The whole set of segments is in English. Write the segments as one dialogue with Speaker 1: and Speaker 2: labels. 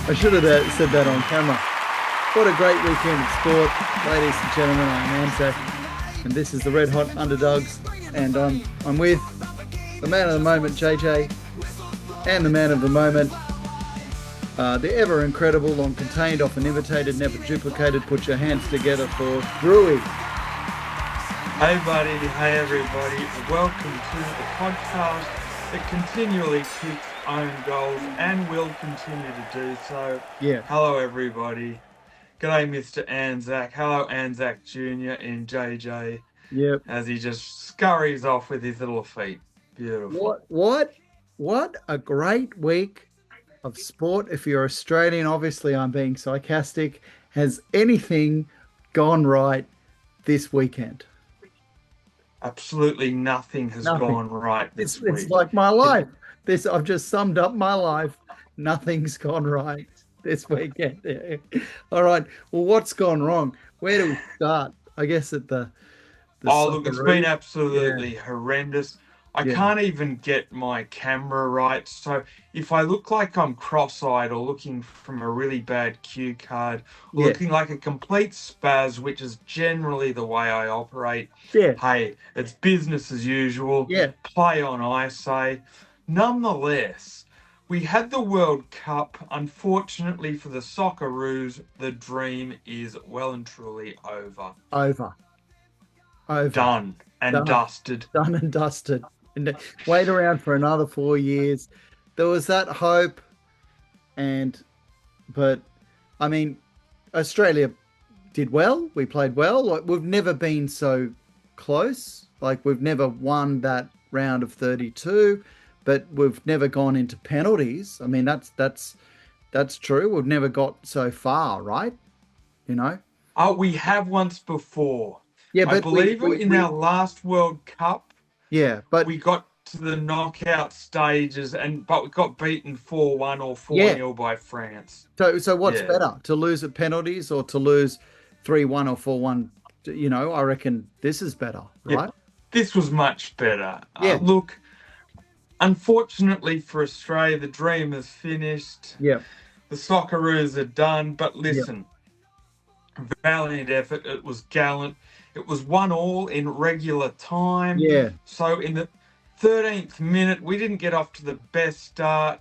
Speaker 1: I should have said that on camera. What a great weekend of sport, ladies and gentlemen. I'm AnzaK, and this is the Red Hot Underdogs, and I'm with the man of the moment, JJ, and the man of the moment, the ever incredible, long contained, often imitated, never duplicated. Put your hands together for Drewy.
Speaker 2: Hey buddy, hey everybody, welcome to the podcast that continually kicks own goals and will continue to do so.
Speaker 1: Yeah.
Speaker 2: Hello everybody. G'day Mr. AnzaK. Hello AnzaK Jr. in JJ.
Speaker 1: Yep.
Speaker 2: As he just scurries off with his little feet. Beautiful.
Speaker 1: What a great week of sport. If you're Australian, obviously I'm being sarcastic. Has anything gone right this weekend?
Speaker 2: Absolutely nothing has gone right this week.
Speaker 1: It's like my life. I've just summed up my life. Nothing's gone right this weekend. All right. Well, what's gone wrong? Where do we start? I guess at the
Speaker 2: look, it's been absolutely horrendous. I can't even get my camera right. So if I look like I'm cross-eyed or looking from a really bad cue card, or looking like a complete spaz, which is generally the way I operate, hey, it's business as usual. Play on, I say. Nonetheless, we had the World Cup. Unfortunately for the Socceroos, the dream is well and truly over.
Speaker 1: Over.
Speaker 2: Done and dusted.
Speaker 1: Done and dusted. And wait around for another 4 years. There was that hope, but I mean, Australia did well. We played well. Like, we've never been so close. Like, we've never won that round of 32, but we've never gone into penalties. I mean, that's true. We've never got so far, right? You know.
Speaker 2: Oh, we have once before.
Speaker 1: Yeah, but
Speaker 2: I believe in our last World Cup.
Speaker 1: Yeah, but
Speaker 2: we got to the knockout stages, but we got beaten 4-1 or 4-0 by France.
Speaker 1: So what's better, to lose at penalties or to lose 3-1 or 4-1? You know, I reckon this is better, right?
Speaker 2: Yeah, this was much better. Look, unfortunately for Australia, the dream is finished.
Speaker 1: Yeah,
Speaker 2: the Socceroos are done. But listen, valiant effort. It was gallant. It was 1-1 in regular time.
Speaker 1: Yeah.
Speaker 2: So in the 13th minute, we didn't get off to the best start.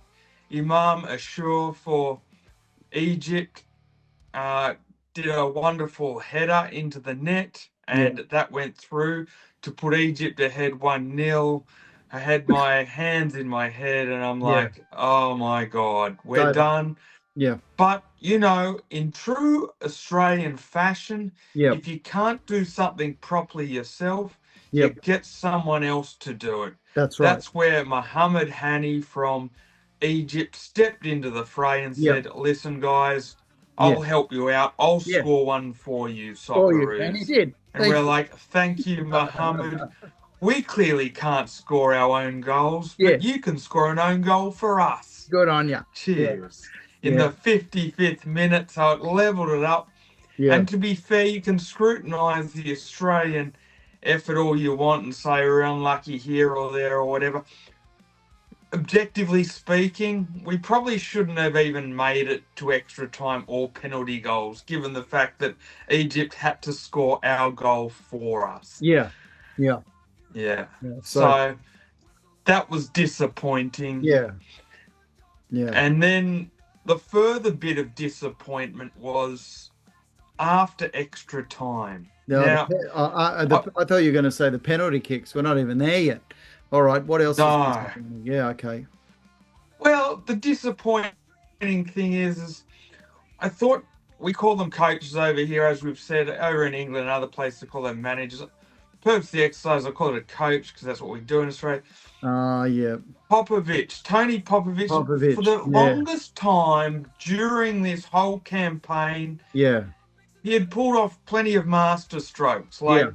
Speaker 2: Imam Ashur for Egypt did a wonderful header into the net, and that went through to put Egypt ahead 1-0. I had my hands in my head, and I'm like, oh my God, we're done.
Speaker 1: Yeah.
Speaker 2: But, you know, in true Australian fashion, if you can't do something properly yourself, you get someone else to do it.
Speaker 1: That's right.
Speaker 2: That's where Mohamed Hani from Egypt stepped into the fray and said, listen, guys, I'll help you out. I'll score one for you, Socceroos.
Speaker 1: And he did.
Speaker 2: And we're like, thank you, Mohamed. We clearly can't score our own goals, but you can score an own goal for us.
Speaker 1: Good on you.
Speaker 2: Cheers. In the 55th minute, so it levelled it up. And to be fair, you can scrutinise the Australian effort all you want and say we're unlucky here or there or whatever. Objectively speaking, we probably shouldn't have even made it to extra time or penalty goals, given the fact that Egypt had to score our goal for us.
Speaker 1: Yeah.
Speaker 2: So that was disappointing.
Speaker 1: Yeah.
Speaker 2: And then the further bit of disappointment was after extra time.
Speaker 1: I thought you were going to say the penalty kicks. We're not even there yet. All right, what else? Yeah, okay.
Speaker 2: Well, the disappointing thing is I thought we call them coaches over here, as we've said, over in England and other places, they call them managers. Purpose of the exercise, I call it a coach because that's what we do in Australia. Tony Popovic, for the longest time during this whole campaign, he had pulled off plenty of master strokes, like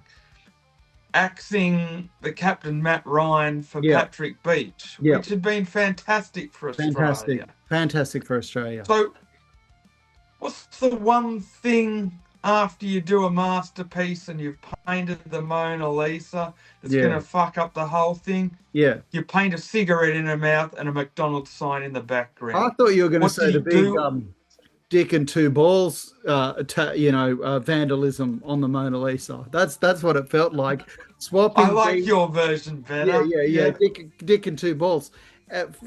Speaker 2: axing the captain Matt Ryan for Patrick Beach, which had been fantastic for Australia.
Speaker 1: Fantastic for Australia.
Speaker 2: So what's the one thing after you do a masterpiece and you've painted the Mona Lisa that's going to fuck up the whole thing?
Speaker 1: Yeah.
Speaker 2: You paint a cigarette in her mouth and a McDonald's sign in the background.
Speaker 1: I thought you were going to say the big dick and two balls, vandalism on the Mona Lisa. That's what it felt like.
Speaker 2: I
Speaker 1: Swapping
Speaker 2: like
Speaker 1: beach,
Speaker 2: your version better.
Speaker 1: yeah. Dick and two balls.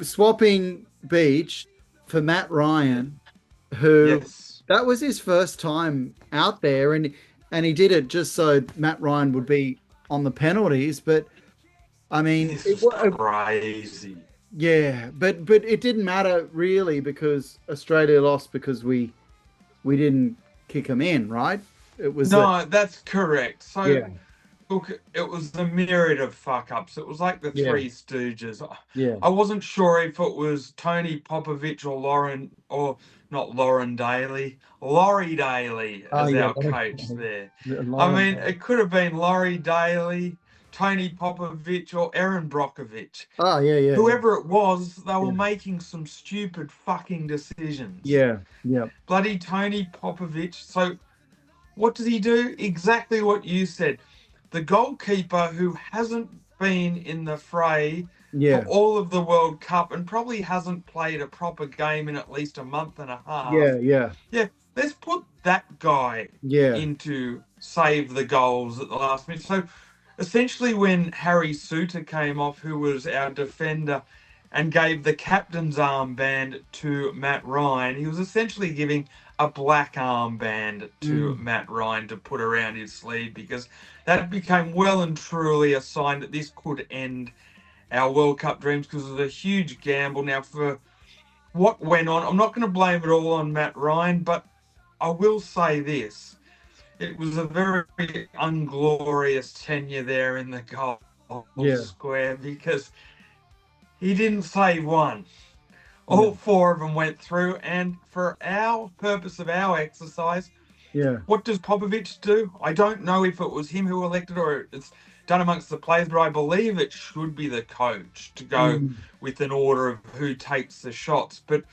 Speaker 1: Swapping beach for Matt Ryan, who
Speaker 2: Yes.
Speaker 1: that was his first time out there, and he did it just so Matt Ryan would be on the penalties. But I mean,
Speaker 2: This is crazy.
Speaker 1: yeah, but it didn't matter really because Australia lost because we didn't kick them in, right? It was
Speaker 2: that's correct. So
Speaker 1: yeah,
Speaker 2: look, it was the myriad of fuck ups. It was like the
Speaker 1: Yeah.
Speaker 2: Three Stooges.
Speaker 1: yeah.
Speaker 2: I wasn't sure if it was Tony Popovich or not Lauren Daly, Laurie Daly
Speaker 1: Oh
Speaker 2: as
Speaker 1: yeah,
Speaker 2: our coach there. I
Speaker 1: Lauren.
Speaker 2: mean, it could have been Laurie Daly, Tony Popovich, or Aaron Brockovich.
Speaker 1: Oh yeah.
Speaker 2: Whoever it was, they were
Speaker 1: Yeah.
Speaker 2: making some stupid fucking decisions.
Speaker 1: Yeah, yeah,
Speaker 2: Bloody Tony Popovich. So what does he do? Exactly what you said. The goalkeeper who hasn't been in the fray
Speaker 1: yeah,
Speaker 2: for all of the World Cup and probably hasn't played a proper game in at least a month and a half.
Speaker 1: yeah.
Speaker 2: Yeah, let's put that guy
Speaker 1: Yeah.
Speaker 2: into save the goals at the last minute. So essentially when Harry Suter came off, who was our defender, and gave the captain's armband to Matt Ryan, he was essentially giving a black armband to Matt Ryan to put around his sleeve, because that became well and truly a sign that this could end our World Cup dreams, because it was a huge gamble. Now, for what went on, I'm not going to blame it all on Matt Ryan, but I will say this. It was a very unglorious tenure there in the goal square, because he didn't save one. All four of them went through, and for our purpose of our exercise, what does Popovich do? I don't know if it was him who elected or it's done amongst the players, but I believe it should be the coach to go with an order of who takes the shots. But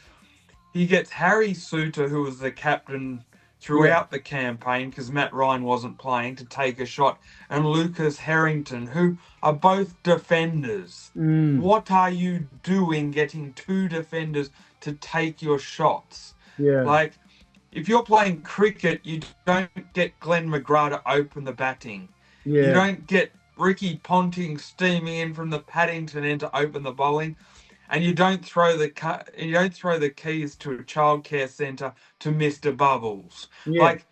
Speaker 2: he gets Harry Suter, who was the captain throughout the campaign because Matt Ryan wasn't playing, to take a shot, and Lucas Harrington, who are both defenders. What are you doing getting two defenders to take your shots? Like, if you're playing cricket, you don't get Glenn McGrath to open the batting. You don't get Ricky Ponting steaming in from the Paddington end to open the bowling. And you don't throw the keys to a childcare centre to Mr. Bubbles. Like,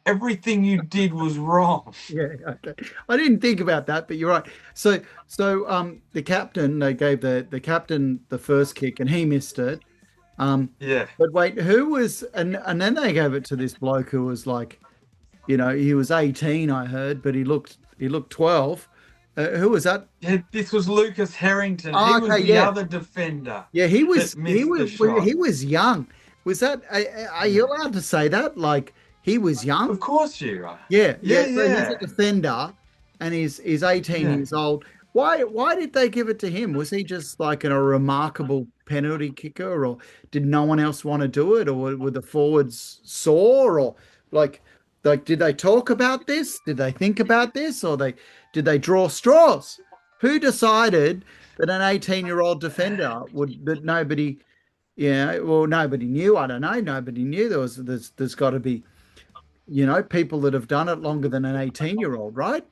Speaker 2: everything you did was wrong.
Speaker 1: Yeah, okay. I didn't think about that, but you're right. So the captain, they gave the captain the first kick and he missed it. But wait, who was and then they gave it to this bloke who was like, he was 18, I heard, but he looked 12. Who was that?
Speaker 2: Yeah, this was Lucas Harrington.
Speaker 1: Oh,
Speaker 2: he was the other defender.
Speaker 1: Yeah, he was young. Was that? Are you allowed to say that? Like, he was young?
Speaker 2: Of course you are.
Speaker 1: Yeah. So he's a defender, and he's 18 years old. Why did they give it to him? Was he just like a remarkable penalty kicker, or did no one else want to do it, or were the forwards sore, or like did they talk about this? Did they think about this, or did they draw straws? Who decided that an 18-year-old defender that nobody, nobody knew. I don't know. Nobody knew. There's got to be, people that have done it longer than an 18-year-old, right?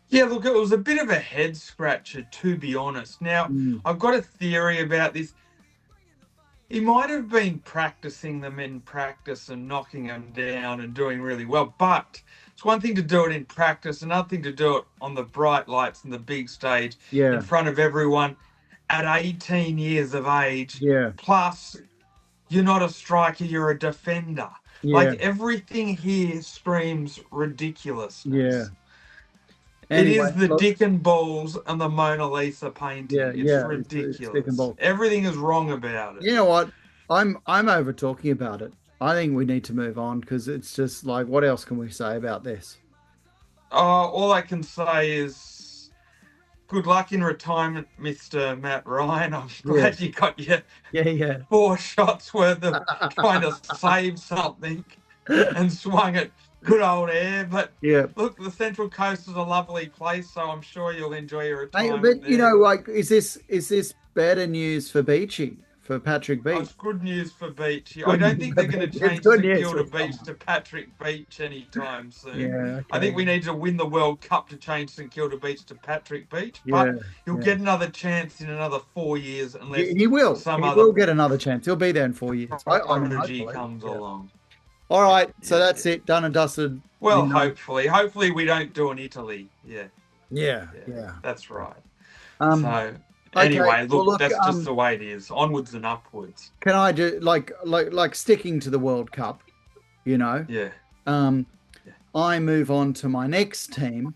Speaker 2: Yeah, look, it was a bit of a head scratcher, to be honest. Now, I've got a theory about this. He might have been practicing them in practice and knocking them down and doing really well, but it's one thing to do it in practice, another thing to do it on the bright lights and the big stage in front of everyone at 18 years of age. Plus, you're not a striker, you're a defender. Like, everything here screams ridiculousness. Anyway, it is the dick and balls and the Mona Lisa painting. It's ridiculous. It's dick and balls. Everything is wrong about it.
Speaker 1: You know what? I'm over talking about it. I think we need to move on, because it's just like, what else can we say about this?
Speaker 2: All I can say is good luck in retirement, Mr. Matt Ryan. I'm glad you got your 4 shots worth of trying to save something and swung it. Good old air, but look, the Central Coast is a lovely place, so I'm sure you'll enjoy your retirement.
Speaker 1: But there. Is this better news for Beachy, for Patrick
Speaker 2: Oh,
Speaker 1: Beach.
Speaker 2: it's good news for Beach. I don't think they're going to change St Kilda Beach to Patrick Beach anytime soon.
Speaker 1: Yeah, okay.
Speaker 2: I think we need to win the World Cup to change St Kilda Beach to Patrick Beach.
Speaker 1: Yeah,
Speaker 2: But he'll get another chance in another 4 years unless
Speaker 1: he will.
Speaker 2: Some
Speaker 1: he
Speaker 2: other
Speaker 1: will get another chance. He'll be there in 4 years.
Speaker 2: prodigy comes along.
Speaker 1: All right, so that's it. Done and dusted.
Speaker 2: Well, hopefully we don't do an Italy.
Speaker 1: Yeah.
Speaker 2: That's right.
Speaker 1: Okay,
Speaker 2: Anyway, look, that's just the way it is. Onwards and upwards.
Speaker 1: Can I do like sticking to the World Cup?
Speaker 2: Yeah.
Speaker 1: I move on to my next team,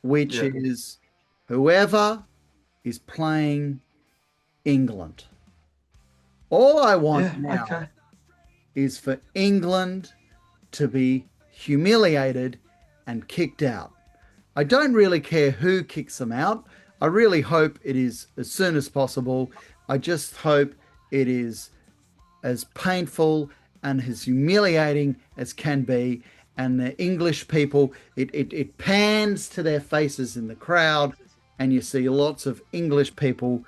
Speaker 1: which is whoever is playing England. All I want now is for England to be humiliated and kicked out. I don't really care who kicks them out. I really hope it is as soon as possible. I just hope it is as painful and as humiliating as can be. And the English people, it pans to their faces in the crowd, and you see lots of English people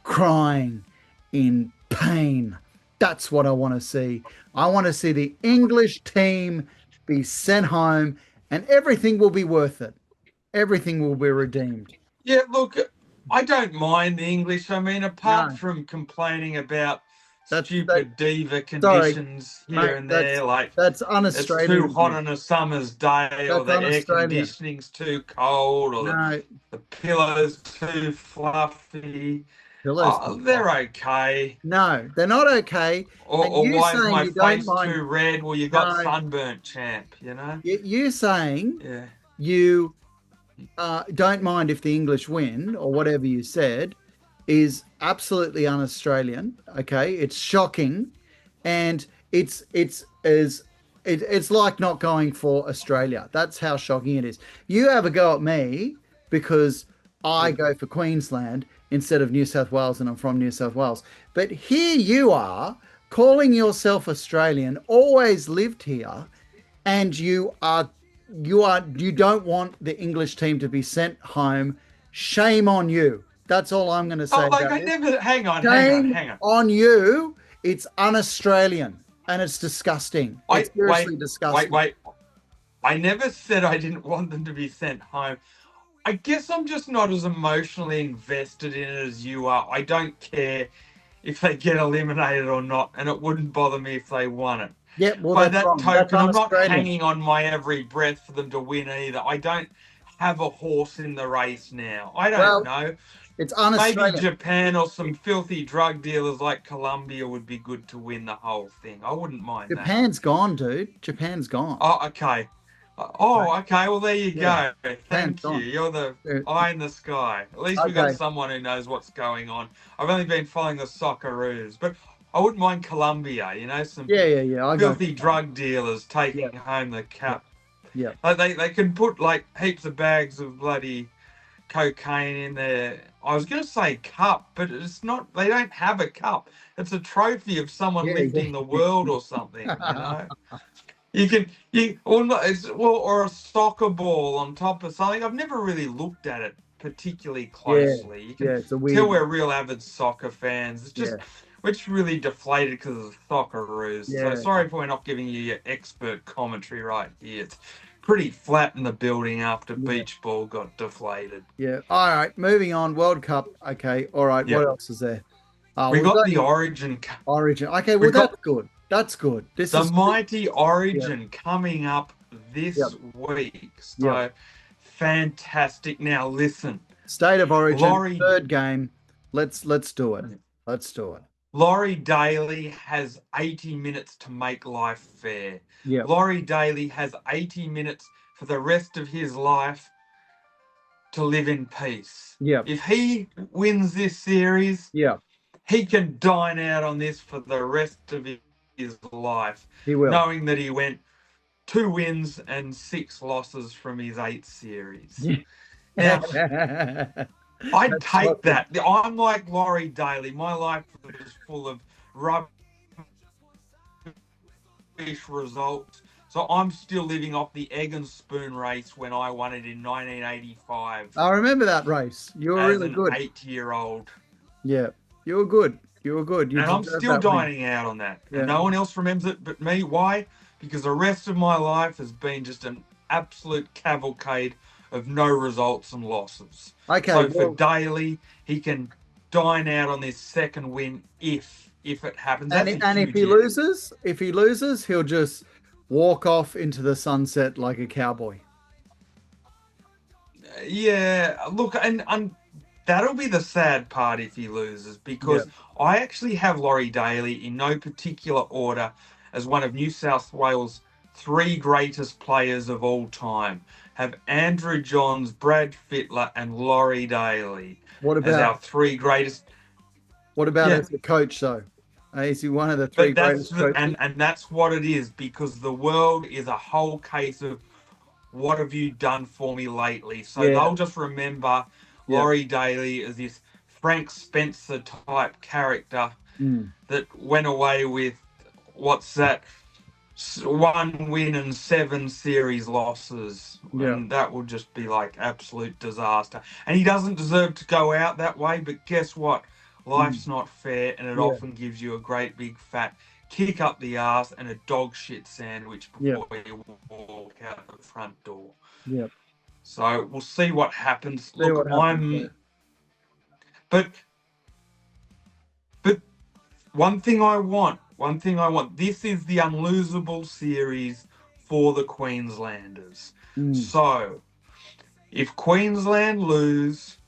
Speaker 1: crying in pain. That's what I want to see. I want to see the English team be sent home, and everything will be worth it. Everything will be redeemed.
Speaker 2: Yeah, look, I don't mind the English. I mean, apart from complaining about stupid diva conditions and there, like
Speaker 1: that's un-Australian.
Speaker 2: It's too hot on a summer's day, or the air conditioning's too cold, or the pillow's too fluffy. They're okay.
Speaker 1: No, they're not okay.
Speaker 2: Or why is my face too red? Well, you got sunburnt, champ,
Speaker 1: You're saying you don't mind if the English win, or whatever you said, is absolutely un-Australian. Okay, it's shocking, and it's like not going for Australia. That's how shocking it is. You have a go at me because I go for Queensland instead of New South Wales, and I'm from New South Wales. But here you are calling yourself Australian, always lived here, and you don't want the English team to be sent home. Shame on you. That's all I'm going to say.
Speaker 2: Hang on.
Speaker 1: On you. It's un-Australian, and it's disgusting. It's seriously disgusting.
Speaker 2: Wait. I never said I didn't want them to be sent home. I guess I'm just not as emotionally invested in it as you are. I don't care if they get eliminated or not, and it wouldn't bother me if they won it.
Speaker 1: Yeah, well,
Speaker 2: by that token, I'm not hanging on my every breath for them to win either. I don't have a horse in the race now. I don't know.
Speaker 1: It's un-Australian.
Speaker 2: Maybe Japan or some filthy drug dealers like Colombia would be good to win the whole thing. I wouldn't mind that.
Speaker 1: Japan's gone, dude. Japan's gone.
Speaker 2: Oh, okay. Okay. Well, there you go. Thank you. You're the eye in the sky. At least we've got someone who knows what's going on. I've only been following the Socceroos, but I wouldn't mind Colombia. Some filthy drug dealers taking home the cup.
Speaker 1: Yeah.
Speaker 2: They can put like heaps of bags of bloody cocaine in there. I was going to say cup, but it's not. They don't have a cup. It's a trophy of someone lifting the world or something. Or a soccer ball on top of something. I've never really looked at it particularly closely. You can tell we're real avid soccer fans. It's just we're just really deflated because of the Socceroos. So sorry if we're not giving you your expert commentary right here. It's pretty flat in the building after beach ball got deflated. Yeah.
Speaker 1: All right. Moving on. World Cup. Okay. All right. What else is there?
Speaker 2: We got the Origin Cup.
Speaker 1: Origin. Okay. Well, that's good. That's good. This is
Speaker 2: mighty Origin coming up this week. So fantastic. Now listen.
Speaker 1: State of Origin, third game. Let's do it. Let's do it.
Speaker 2: Laurie Daly has 80 minutes to make life fair.
Speaker 1: Yeah.
Speaker 2: Laurie Daly has 80 minutes for the rest of his life to live in peace.
Speaker 1: Yeah.
Speaker 2: If he wins this series, he can dine out on this for the rest of his life.
Speaker 1: He will.
Speaker 2: Knowing that he went 2 wins and 6 losses from his 8 series. Now, I'd take that. I'm like Laurie Daly. My life is full of rubbish results. So I'm still living off the egg and spoon race when I won it in 1985.
Speaker 1: I remember that race. You were really good.
Speaker 2: As an 8-year-old.
Speaker 1: Yeah, you were good. You were good. You
Speaker 2: And I'm
Speaker 1: deserved
Speaker 2: still
Speaker 1: that win.
Speaker 2: dining out on that.
Speaker 1: Yeah.
Speaker 2: And no one else remembers it but me. Why? Because the rest of my life has been just an absolute cavalcade of no results and losses.
Speaker 1: Okay.
Speaker 2: So for Daly, he can dine out on this second win if it happens. That's a
Speaker 1: and
Speaker 2: huge
Speaker 1: if he loses, he'll just walk off into the sunset like a cowboy.
Speaker 2: Yeah, look, and that'll be the sad part if he loses, because I actually have Laurie Daly in no particular order as one of New South Wales' three greatest players of all time. Have Andrew Johns, Brad Fittler, and Laurie Daly as our three greatest.
Speaker 1: What about as a coach, though? Is he one of the three greatest coaches?
Speaker 2: And that's what it is, because the world is a whole case of what have you done for me lately? So they'll just remember Laurie Daly as this Frank Spencer type character that went away with, what's that, 1 win and 7 series losses. And that would just be like absolute disaster. And he doesn't deserve to go out that way, but guess what? Life's not fair, and it often gives you a great big fat kick up the arse and a dog shit sandwich before you walk out the front door.
Speaker 1: Yep.
Speaker 2: So we'll see what happens. Look, but one thing I want. This is the unlosable series for the Queenslanders. So if Queensland lose,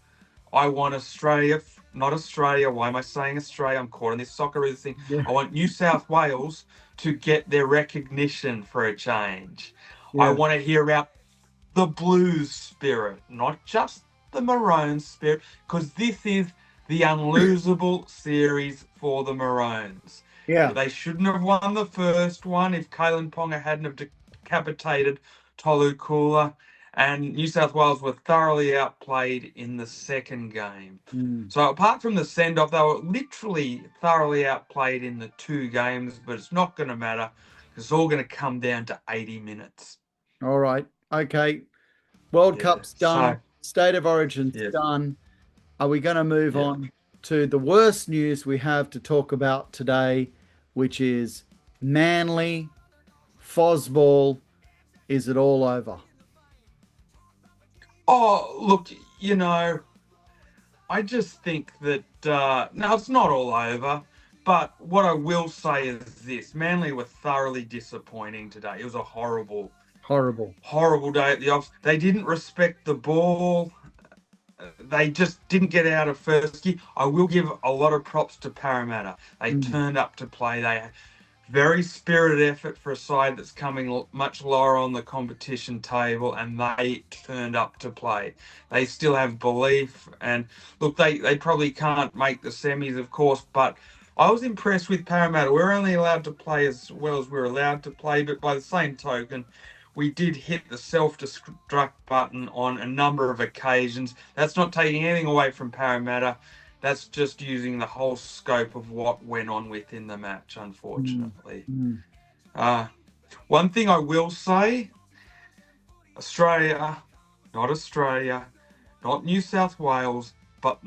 Speaker 2: I want Australia. Not Australia. Why am I saying Australia? I'm caught in this Socceroos thing. Yeah. I want New South Wales to get their recognition for a change. Yeah. I want to hear about the Blues spirit, not just the Maroons spirit, because this is the unlosable series for the Maroons. Yeah. They shouldn't have won the first one if Kalen Ponga hadn't have decapitated Tolu Kula. And New South Wales were thoroughly outplayed in the second game. So apart from the send-off, they were literally thoroughly outplayed in the 2 games, but it's not going to matter because it's all going to come down to 80 minutes.
Speaker 1: All right. Okay. World Cup's done. State of Origin's done. Are we going to move on to the worst news we have to talk about today, which is Manly, Fosball? Is it all over?
Speaker 2: Oh, look, I just think that, no, it's not all over. But what I will say is this. Manly were thoroughly disappointing today. It was a horrible day at the office. They didn't respect the ball. They just didn't get out of first gear. I will give a lot of props to Parramatta. They turned up to play. They very spirited effort for a side that's coming much lower on the competition table, and they turned up to play. They still have belief, and look, they probably can't make the semis, of course, but I was impressed with Parramatta. We're only allowed to play as well as we're allowed to play, but by the same token, we did hit the self-destruct button on a number of occasions. That's not taking anything away from Parramatta. That's just using the whole scope of what went on within the match, unfortunately. One thing I will say, Australia, not New South Wales, but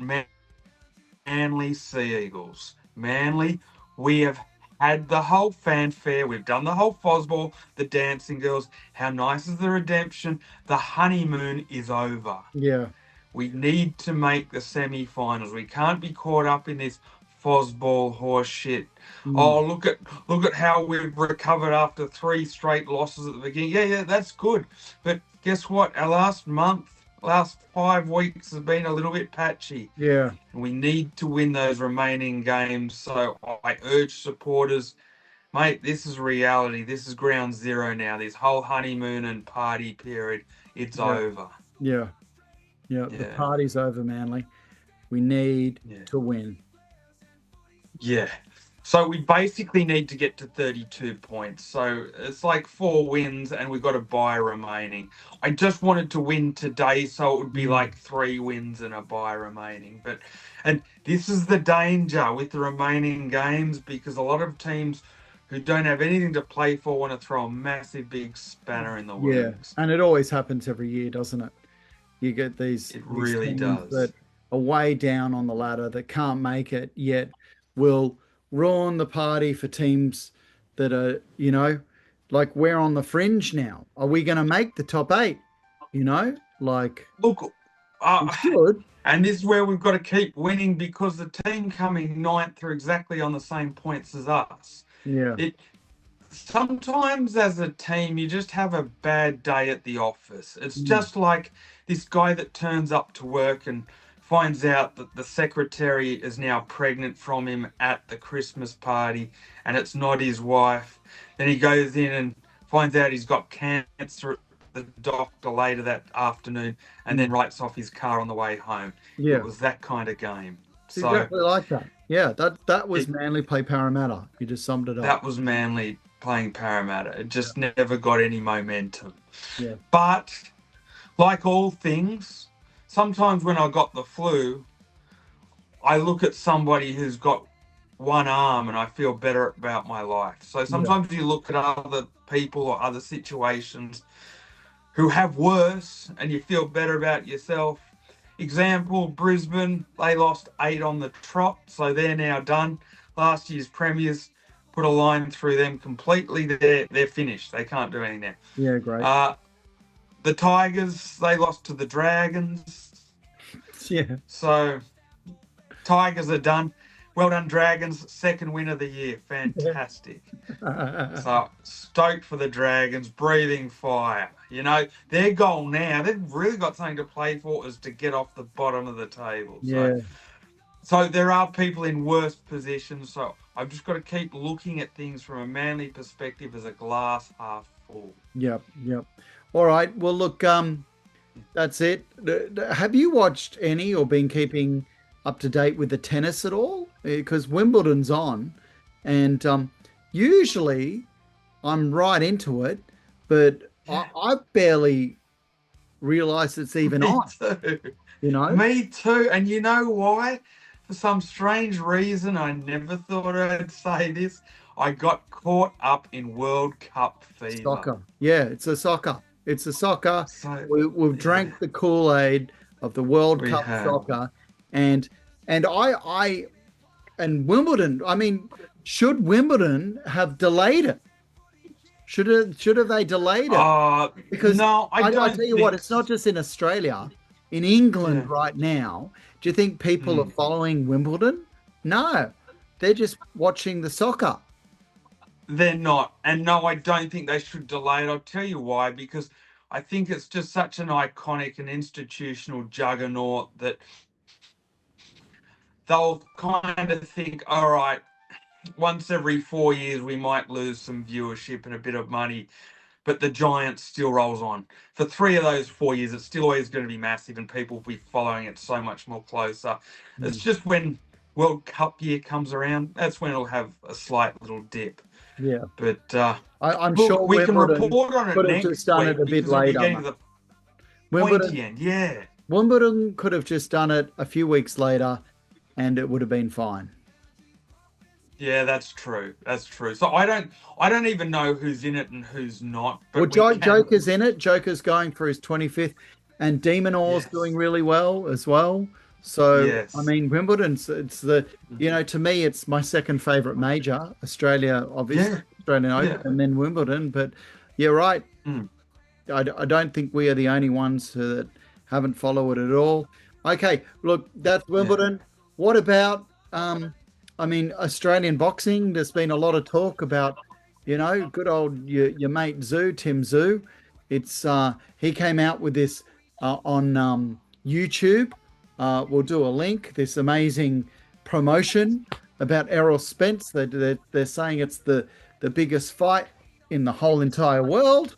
Speaker 2: Manly Sea Eagles. Manly, we have had the whole fanfare. We've done the whole Fosball, the dancing girls. How nice is the redemption? The honeymoon is over.
Speaker 1: Yeah.
Speaker 2: We need to make the semi-finals. We can't be caught up in this Fosball horse shit. Oh, look at how we've recovered after 3 straight losses at the beginning. Yeah, that's good. But guess what? Our last 5 weeks has been a little bit patchy.
Speaker 1: Yeah.
Speaker 2: We need to win those remaining games. So I urge supporters, mate, this is reality. This is ground zero now. This whole honeymoon and party period, it's over.
Speaker 1: Yeah. Yeah, the party's over, Manly. We need to win.
Speaker 2: Yeah. So we basically need to get to 32 points. So it's like 4 wins and we've got a bye remaining. I just wanted to win today, so it would be like 3 wins and a bye remaining. And this is the danger with the remaining games, because a lot of teams who don't have anything to play for want to throw a massive big spanner in the works.
Speaker 1: And it always happens every year, doesn't it? You get these
Speaker 2: really
Speaker 1: teams
Speaker 2: does.
Speaker 1: that are way down on the ladder that can't make it, yet will ruin the party for teams that are, like we're on the fringe now. Are we going to make the top eight? Like
Speaker 2: Look,
Speaker 1: we should.
Speaker 2: and this is where we've got to keep winning because the team coming ninth are exactly on the same points as us.
Speaker 1: Yeah.
Speaker 2: It sometimes as a team you just have a bad day at the office. It's just like this guy that turns up to work and finds out that the secretary is now pregnant from him at the Christmas party and it's not his wife. Then he goes in and finds out he's got cancer at the doctor later that afternoon and then writes off his car on the way home.
Speaker 1: Yeah.
Speaker 2: It was that kind of game.
Speaker 1: It's exactly like that. Yeah, that was Manly play Parramatta. You just summed it up.
Speaker 2: That was Manly playing Parramatta. It just never got any momentum.
Speaker 1: Yeah.
Speaker 2: But like all things, sometimes when I got the flu, I look at somebody who's got one arm and I feel better about my life. So sometimes you look at other people or other situations who have worse and you feel better about yourself. Example, Brisbane, they lost 8 on the trot, so they're now done. Last year's premiers put a line through them completely. They're finished. They can't do anything now.
Speaker 1: Yeah, great.
Speaker 2: The Tigers, they lost to the Dragons.
Speaker 1: Yeah.
Speaker 2: So Tigers are done. Well done, Dragons. Second win of the year. Fantastic. So stoked for the Dragons, breathing fire. Their goal now, they've really got something to play for, is to get off the bottom of the table. So there are people in worse positions. So I've just got to keep looking at things from a Manly perspective as a glass half full.
Speaker 1: Yep. All right. Well, look, that's it. Have you watched any or been keeping up to date with the tennis at all? Because Wimbledon's on, and usually I'm right into it, but I barely realise it's even on.
Speaker 2: Too. Me too. And you know why? For some strange reason, I never thought I'd say this. I got caught up in World Cup fever.
Speaker 1: Soccer. Yeah, it's a soccer. So, we've drank the Kool-Aid of the World Cup soccer, and Wimbledon. I mean, should Wimbledon have delayed it? Should have they delayed it? Because
Speaker 2: no, I
Speaker 1: tell you what, it's not just in Australia. In England right now, do you think people are following Wimbledon? No, they're just watching the soccer.
Speaker 2: They're not. And no, I don't think they should delay it. I'll tell you why. Because I think it's just such an iconic and institutional juggernaut that they'll kind of think, all right, once every 4 years we might lose some viewership and a bit of money, but the giant still rolls on. For 3 of those 4 years, it's still always going to be massive and people will be following it so much more closer. It's just when World Cup year comes around, that's when it'll have a slight little dip.
Speaker 1: Yeah.
Speaker 2: But
Speaker 1: I'm sure
Speaker 2: we can report on it
Speaker 1: could
Speaker 2: next
Speaker 1: have just done
Speaker 2: week
Speaker 1: it a bit later. Wimbledon could have just done it a few weeks later and it would have been fine.
Speaker 2: Yeah, that's true. So I don't even know who's in it and who's not. But
Speaker 1: Joker's in it. Joker's going for his 25th, and de Minaur's doing really well as well. So I mean, Wimbledon's to me it's my second favourite major. Australia, obviously, Australian Open, and then Wimbledon. But you're right. I don't think we are the only ones that haven't followed it at all. Okay, look, that's Wimbledon. What about Australian boxing? There's been a lot of talk about, good old your mate Tim Tszyu. It's he came out with this on YouTube. We'll do a link. This amazing promotion about Errol Spence. They're saying it's the biggest fight in the whole entire world.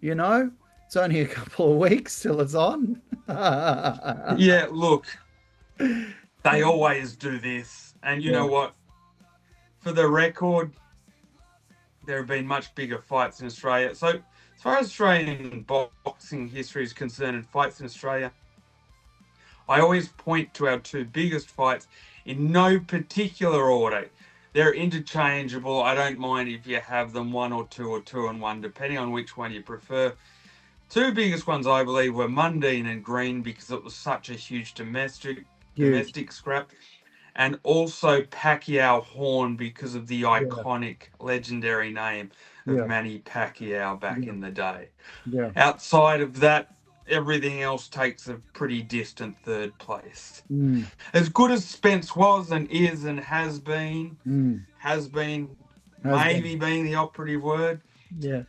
Speaker 1: It's only a couple of weeks till it's on.
Speaker 2: Yeah, look, they always do this. And you know what? For the record, there have been much bigger fights in Australia. So as far as Australian boxing history is concerned and fights in Australia, I always point to our 2 biggest fights in no particular order. They're interchangeable. I don't mind if you have them 1 or 2 or 2 and 1, depending on which one you prefer. 2 biggest ones, I believe, were Mundine and Green because it was such a huge domestic scrap. and also Pacquiao Horn because of the iconic, legendary name of Manny Pacquiao back in the day.
Speaker 1: Yeah.
Speaker 2: Outside of that, everything else takes a pretty distant third place. As good as Spence was and is and has been, maybe being the operative word.
Speaker 1: Yeah.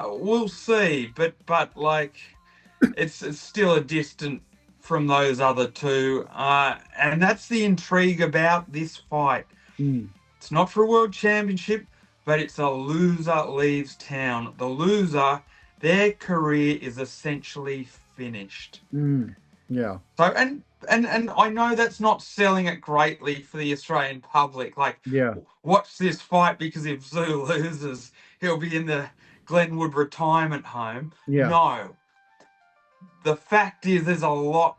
Speaker 2: We'll see, but like, it's still a distant from those other two, and that's the intrigue about this fight. It's not for a world championship, but it's a loser leaves town. The loser, their career is essentially finished.
Speaker 1: Yeah.
Speaker 2: So and I know that's not selling it greatly for the Australian public. Like, watch this fight because if Zoo loses, he'll be in the Glenwood retirement home.
Speaker 1: Yeah.
Speaker 2: No. The fact is, there's a lot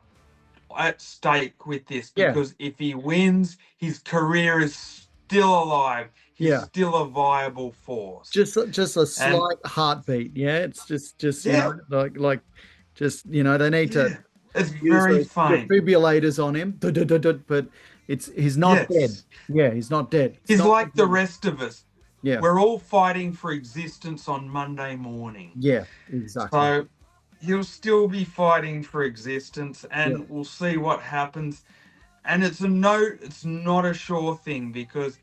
Speaker 2: at stake with this because if he wins, his career is still alive. He's still a viable force.
Speaker 1: Just a slight heartbeat. Yeah, it's just you know, like just, you know, they need to.
Speaker 2: It's very faint.
Speaker 1: Defibrillators on him, but he's not dead. Yeah, he's not dead.
Speaker 2: He's like the rest of us. Yeah, we're all fighting for existence on Monday morning.
Speaker 1: Yeah, exactly.
Speaker 2: So he'll still be fighting for existence, and we'll see what happens. And it's not a sure thing because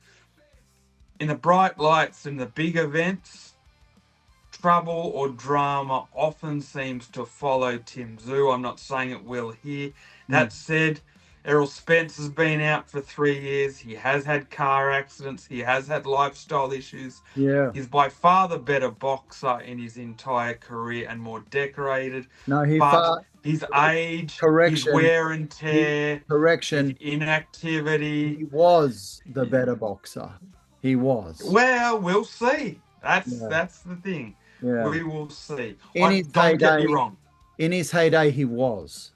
Speaker 2: in the bright lights, in the big events, trouble or drama often seems to follow Tim Tszyu. I'm not saying it will here. That said, Errol Spence has been out for 3 years. He has had car accidents. He has had lifestyle issues.
Speaker 1: Yeah.
Speaker 2: He's by far the better boxer in his entire career and more decorated.
Speaker 1: No,
Speaker 2: his age, his wear and tear, his inactivity.
Speaker 1: He was the better boxer. He was.
Speaker 2: Well, we'll see. That's the thing. Yeah. We will see.
Speaker 1: Don't get me wrong. In his heyday, he was.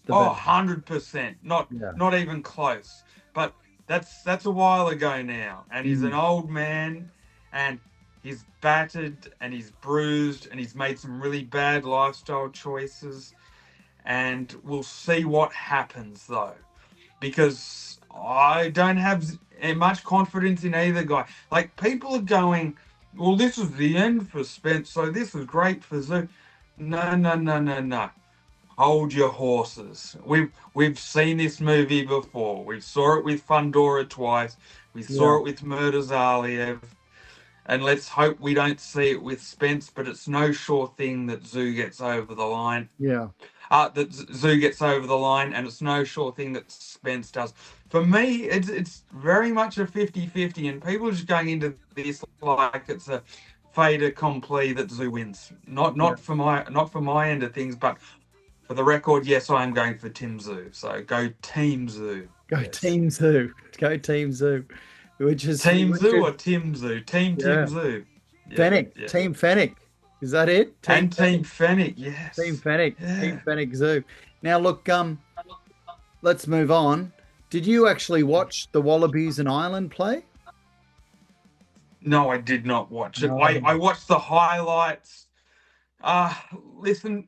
Speaker 2: 100%. Not even close. But that's a while ago now. And he's an old man, and he's battered, and he's bruised, and he's made some really bad lifestyle choices. And we'll see what happens, though. Because I don't have much confidence in either guy. Like, people are going, well, this is the end for Spence, so this is great for Tszyu. No. Hold your horses. We've seen this movie before. We saw it with Fundora twice. We saw it with Murders-Aliev. And let's hope we don't see it with Spence, but it's no sure thing that Tszyu gets over the line.
Speaker 1: Yeah.
Speaker 2: That Tszyu gets over the line, and it's no sure thing that Spence does. For me, it's very much a 50-50, and people are just going into this like it's a fait accompli that Tszyu wins. Not for my end of things, but for the record, yes, I am going for Tim Tszyu. So go Team Tszyu.
Speaker 1: Team Tszyu. Go Team Tszyu. Which is
Speaker 2: Team Tszyu or Tim Tszyu? Team Tszyu.
Speaker 1: Fennec. Yeah. Team Fennec. Is that it?
Speaker 2: Team Fennec, yes.
Speaker 1: Team Fennec. Yeah. Team Fennec Tszyu. Now look, let's move on. Did you actually watch the Wallabies and Ireland play?
Speaker 2: No, I did not watch it. I watched the highlights. Listen,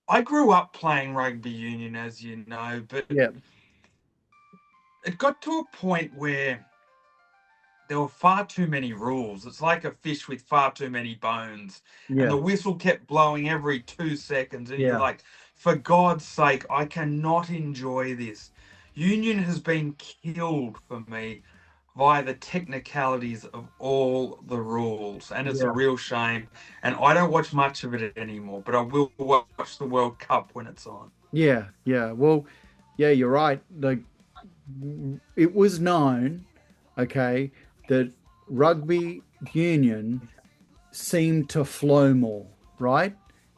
Speaker 2: I grew up playing rugby union, as you know, but it got to a point where there were far too many rules. It's like a fish with far too many bones. Yeah. And the whistle kept blowing every 2 seconds. And you're like, for God's sake, I cannot enjoy this. Union has been killed for me via the technicalities of all the rules. And it's a real shame. And I don't watch much of it anymore, but I will watch the World Cup when it's on.
Speaker 1: Yeah. Well, you're right. It was known, that rugby union seemed to flow more, right?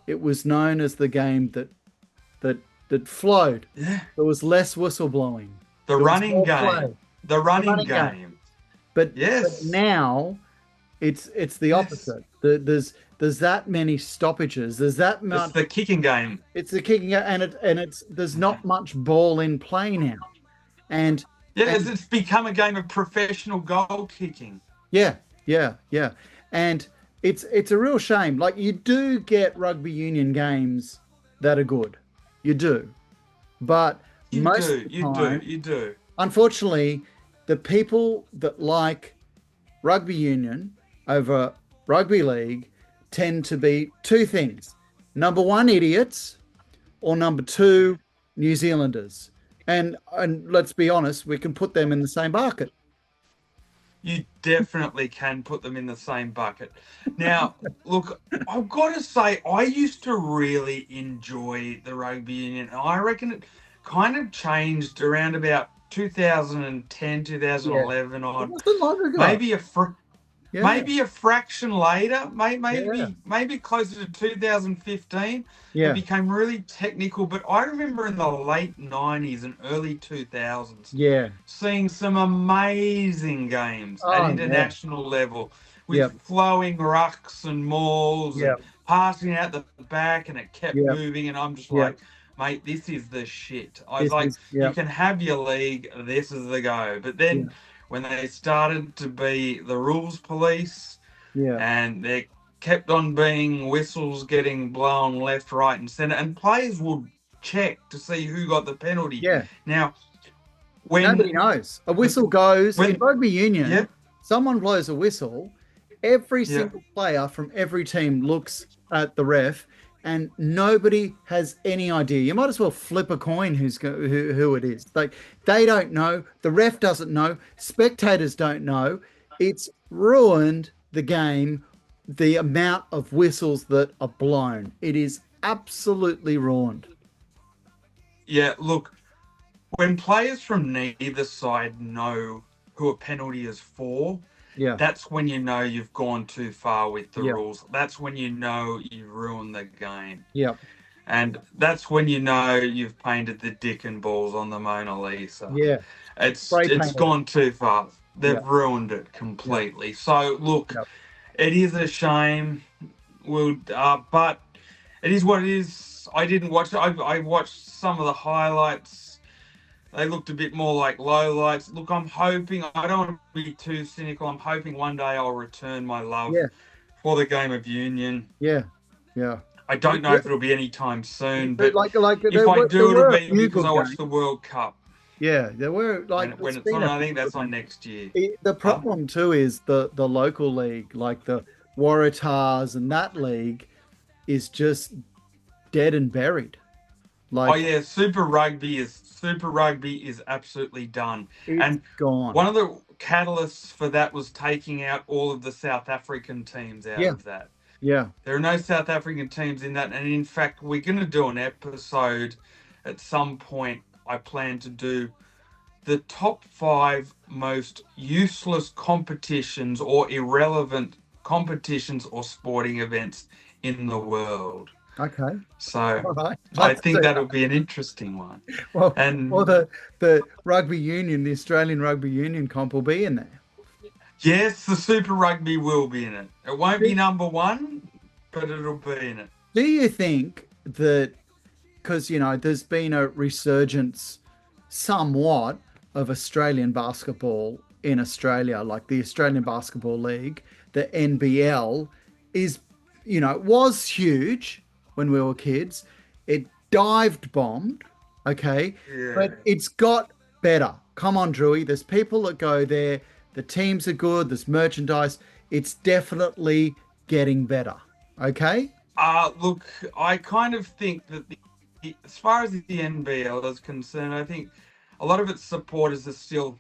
Speaker 1: It was known as the game that flowed. Yeah. There was less whistleblowing.
Speaker 2: The running game. The running game.
Speaker 1: But now it's the opposite. There's that many stoppages. There's that much.
Speaker 2: It's the kicking game.
Speaker 1: It's the kicking game, and there's not much ball in play now. And
Speaker 2: it's become a game of professional goal kicking.
Speaker 1: Yeah. And it's a real shame. Like, you do get rugby union games that are good. You do. But
Speaker 2: you do.
Speaker 1: unfortunately, the people that like rugby union over rugby league tend to be two things. Number one, idiots, or number two, New Zealanders. And let's be honest, we can put them in the same bucket.
Speaker 2: You definitely can put them in the same bucket. Now, look, I've got to say, I used to really enjoy the rugby union. I reckon it kind of changed around about 2010, 2011
Speaker 1: It
Speaker 2: on.
Speaker 1: wasn't long ago.
Speaker 2: Maybe a fraction later,
Speaker 1: Yeah.
Speaker 2: maybe closer to 2015,
Speaker 1: Yeah.
Speaker 2: it became really technical. But I remember in the late 90s and early 2000s
Speaker 1: Yeah.
Speaker 2: seeing some amazing games
Speaker 1: Oh,
Speaker 2: at
Speaker 1: yeah.
Speaker 2: international level with
Speaker 1: Yep.
Speaker 2: flowing rucks and mauls and
Speaker 1: Yep.
Speaker 2: passing out the back, and it kept
Speaker 1: Yep.
Speaker 2: moving. And I'm just
Speaker 1: Yep.
Speaker 2: like, mate, this is the shit. I
Speaker 1: This
Speaker 2: was like,
Speaker 1: is,
Speaker 2: you
Speaker 1: yep.
Speaker 2: can have your league, this is the go. But then
Speaker 1: Yeah.
Speaker 2: when they started to be the rules police
Speaker 1: Yeah.
Speaker 2: and there kept on being whistles getting blown left, right, and centre, and players would check to see who got the penalty.
Speaker 1: Yeah.
Speaker 2: Now, when
Speaker 1: Nobody knows. A whistle goes in
Speaker 2: when
Speaker 1: rugby union.
Speaker 2: yeah,
Speaker 1: Someone blows a whistle. Every
Speaker 2: Yeah.
Speaker 1: single player from every team looks at the ref, and nobody has any idea. You might as well flip a coin who it is. Like, they don't know. The ref doesn't know. Spectators don't know. It's ruined the game. The amount of whistles that are blown. It is absolutely ruined.
Speaker 2: yeah, look, when players from neither side know who a penalty is for,
Speaker 1: Yeah.
Speaker 2: that's when you know you've gone too far with the
Speaker 1: Yeah.
Speaker 2: rules. That's when you know you've ruined the game.
Speaker 1: Yeah.
Speaker 2: And that's when you know you've painted the dick and balls on the Mona Lisa.
Speaker 1: Yeah. Spray
Speaker 2: It's
Speaker 1: painted.
Speaker 2: gone too far. They've
Speaker 1: Yeah.
Speaker 2: ruined it completely. So look,
Speaker 1: Yeah.
Speaker 2: it is a shame. But it is what it is. I didn't watch it. I watched some of the highlights. They looked a bit more like lowlights. Look, I'm hoping, I don't want to be too cynical. I'm hoping one day I'll return my love
Speaker 1: Yeah.
Speaker 2: for the game of union.
Speaker 1: Yeah. Yeah.
Speaker 2: I don't know if it'll be anytime soon, but
Speaker 1: like
Speaker 2: if I
Speaker 1: there
Speaker 2: do,
Speaker 1: were
Speaker 2: it'll
Speaker 1: a
Speaker 2: be
Speaker 1: few
Speaker 2: because
Speaker 1: good
Speaker 2: I watched
Speaker 1: games.
Speaker 2: the World Cup.
Speaker 1: Yeah, there were
Speaker 2: When it's on, I think that's on next year.
Speaker 1: The problem too is the local league, like the Waratahs and that league, is just dead and buried. Like,
Speaker 2: Oh yeah, Super Rugby is absolutely done.
Speaker 1: it's
Speaker 2: And
Speaker 1: gone.
Speaker 2: one of the catalysts for that was taking out all of the South African teams out
Speaker 1: Yeah.
Speaker 2: of that.
Speaker 1: Yeah.
Speaker 2: There are no South African teams in that. And in fact, we're going to do an episode at some point. I plan to do the top 5 most useless competitions or irrelevant competitions or sporting events in the world.
Speaker 1: Okay.
Speaker 2: So
Speaker 1: All right.
Speaker 2: I
Speaker 1: Let's
Speaker 2: think
Speaker 1: do
Speaker 2: that'll be an interesting one.
Speaker 1: Well,
Speaker 2: And
Speaker 1: or the rugby union, the Australian rugby union comp will be in there.
Speaker 2: yes, the Super Rugby will be in it. It won't be number 1, but it'll be in it.
Speaker 1: Do you think that, because, there's been a resurgence somewhat of Australian basketball in Australia, like the Australian Basketball League, the NBL is, was huge when we were kids. It dived bombed, okay?
Speaker 2: Yeah.
Speaker 1: But it's got better. Come on, Drewy. There's people that go there. The teams are good. There's merchandise. It's definitely getting better, okay?
Speaker 2: Look, I kind of think that as far as the NBL is concerned, I think a lot of its supporters are still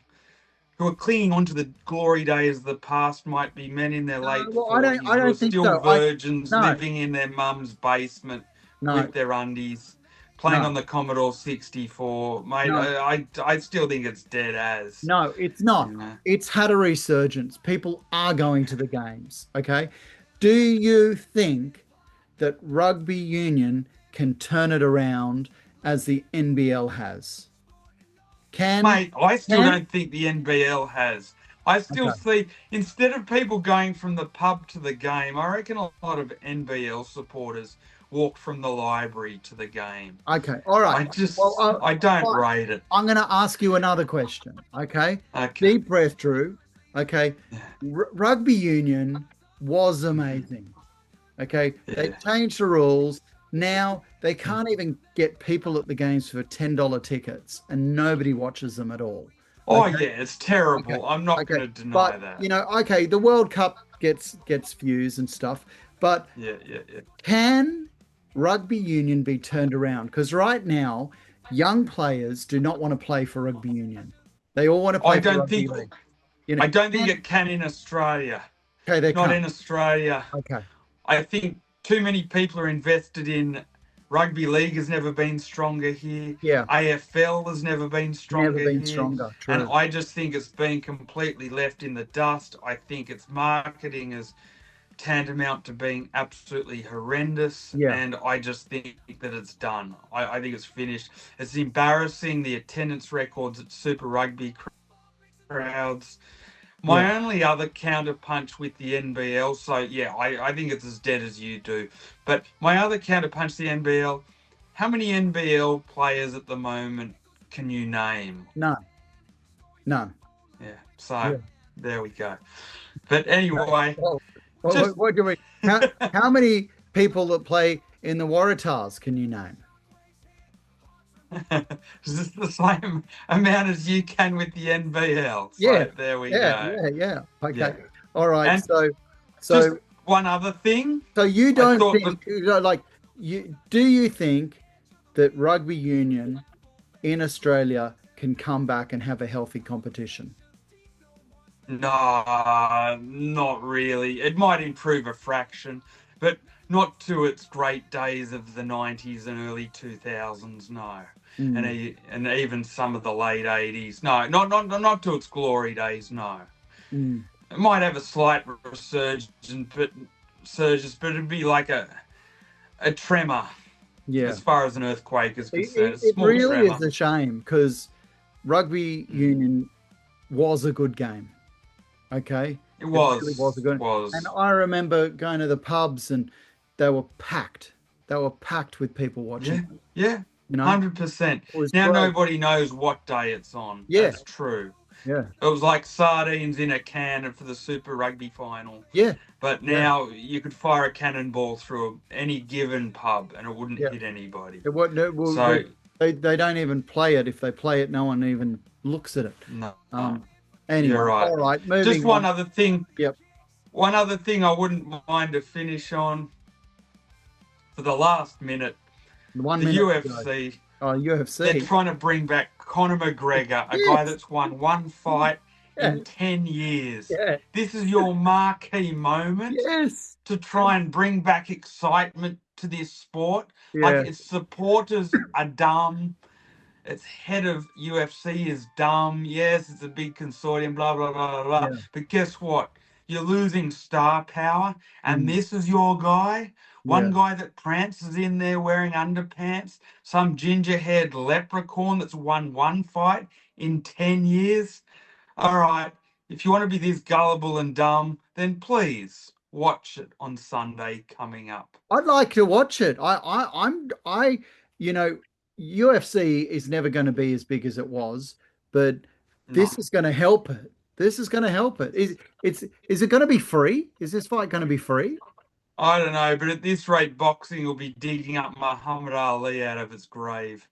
Speaker 2: who are clinging on to the glory days of the past. Might be men in their late 40s
Speaker 1: I
Speaker 2: who
Speaker 1: don't
Speaker 2: are
Speaker 1: think
Speaker 2: still
Speaker 1: so.
Speaker 2: virgins
Speaker 1: No.
Speaker 2: living in their mum's basement
Speaker 1: No,
Speaker 2: with their undies, playing
Speaker 1: No.
Speaker 2: on the Commodore 64. Mate,
Speaker 1: No.
Speaker 2: I still think it's dead as.
Speaker 1: no, it's not.
Speaker 2: You know?
Speaker 1: It's had a resurgence. People are going to the games, okay? Do you think that rugby union can turn it around as the NBL has?
Speaker 2: Mate, I still
Speaker 1: can-
Speaker 2: don't think the NBL has. I still see, instead of people going from the pub to the game, I reckon a lot of NBL supporters walk from the library to the game.
Speaker 1: Okay, all right.
Speaker 2: I don't rate it.
Speaker 1: I'm going to ask you another question, okay?
Speaker 2: Okay.
Speaker 1: Deep breath, Drew. Okay, rugby union was amazing. Okay, they changed the rules. Now they can't even get people at the games for $10 tickets, and nobody watches them at all.
Speaker 2: Oh,
Speaker 1: Okay?
Speaker 2: yeah, it's terrible.
Speaker 1: Okay.
Speaker 2: I'm not
Speaker 1: Okay.
Speaker 2: going to deny
Speaker 1: But,
Speaker 2: that.
Speaker 1: you know, okay, the World Cup gets views and stuff, but
Speaker 2: Yeah.
Speaker 1: can rugby union be turned around? Because right now, young players do not want to play for rugby union. They all want to
Speaker 2: I
Speaker 1: play for
Speaker 2: don't
Speaker 1: rugby
Speaker 2: think
Speaker 1: league. You know,
Speaker 2: I don't think it can in Australia.
Speaker 1: okay, they
Speaker 2: Not
Speaker 1: can't.
Speaker 2: in Australia.
Speaker 1: Okay.
Speaker 2: I think too many people are invested in rugby league has never been stronger here.
Speaker 1: Yeah.
Speaker 2: AFL has never been
Speaker 1: Never
Speaker 2: stronger
Speaker 1: been
Speaker 2: here.
Speaker 1: stronger.
Speaker 2: And
Speaker 1: True.
Speaker 2: I just think it's been completely left in the dust. I think its marketing is tantamount to being absolutely horrendous.
Speaker 1: Yeah.
Speaker 2: And I just think that it's done. I think it's finished. It's embarrassing, the attendance records at Super Rugby crowds. My
Speaker 1: Yeah.
Speaker 2: only other counterpunch with the NBL, so yeah, I think it's as dead as you do. But my other counterpunch, the NBL, how many NBL players at the moment can you name?
Speaker 1: None. None.
Speaker 2: Yeah, so
Speaker 1: Yeah.
Speaker 2: there we go. But anyway,
Speaker 1: Well,
Speaker 2: just
Speaker 1: what do we? How many people that play in the Waratahs can you name?
Speaker 2: is this the same amount as you can with the NBL? So
Speaker 1: Yeah.
Speaker 2: there we
Speaker 1: Yeah.
Speaker 2: go.
Speaker 1: Yeah. Yeah. Okay.
Speaker 2: Yeah.
Speaker 1: All right.
Speaker 2: And
Speaker 1: So
Speaker 2: just one other thing.
Speaker 1: you
Speaker 2: I
Speaker 1: don't
Speaker 2: thought
Speaker 1: think, you know, like, do you think that rugby union in Australia can come back and have a healthy competition?
Speaker 2: No, not really. It might improve a fraction, but not to its great days of the 90s and early 2000s, no. And even some of the late 80s. No, not to its glory days, no.
Speaker 1: Mm.
Speaker 2: It might have a slight resurgence, but it'd be like a tremor.
Speaker 1: Yeah.
Speaker 2: As far as an earthquake is concerned.
Speaker 1: It
Speaker 2: Small
Speaker 1: really
Speaker 2: tremor.
Speaker 1: is a shame because rugby union was a good game. Okay.
Speaker 2: It was.
Speaker 1: Really was a good.
Speaker 2: Was.
Speaker 1: And I remember going to the pubs and they were packed. They were packed with people watching.
Speaker 2: Yeah.
Speaker 1: You know,
Speaker 2: 100%. Now
Speaker 1: great.
Speaker 2: nobody knows what day it's on.
Speaker 1: Yeah.
Speaker 2: That's true.
Speaker 1: Yeah.
Speaker 2: It was like sardines in a can for the Super Rugby final.
Speaker 1: Yeah.
Speaker 2: But now you could fire a cannonball through any given pub and it wouldn't hit anybody.
Speaker 1: So they don't even play it. If they play it, no one even looks at it.
Speaker 2: No.
Speaker 1: Anyway,
Speaker 2: You're right.
Speaker 1: all right. Moving
Speaker 2: Just one
Speaker 1: on.
Speaker 2: other thing.
Speaker 1: Yep.
Speaker 2: One other thing I wouldn't mind to finish on for the last minute. The UFC.
Speaker 1: Oh, UFC.
Speaker 2: They're trying to bring back Conor McGregor, a guy that's won one fight in 10 years.
Speaker 1: Yeah.
Speaker 2: This is your marquee moment to try and bring back excitement to this sport.
Speaker 1: Yeah.
Speaker 2: Like, its supporters are dumb. Its head of UFC is dumb. Yes, it's a big consortium, blah, blah, blah, blah, blah.
Speaker 1: Yeah.
Speaker 2: But guess what? You're losing star power, and this is your guy. One guy that prances in there wearing underpants, some ginger-haired leprechaun that's won one fight in 10 years. All right, if you want to be this gullible and dumb, then please watch it on Sunday coming up.
Speaker 1: I'd like to watch it. You know, UFC is never going to be as big as it was, but this is going to help it. This is going to help it. Is it going to be free? Is this fight going to be free?
Speaker 2: I don't know, but at this rate, boxing will be digging up Muhammad Ali out of its grave.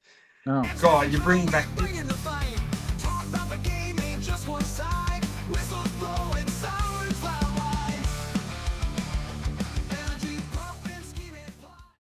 Speaker 1: Oh.
Speaker 2: God, you're bringing back...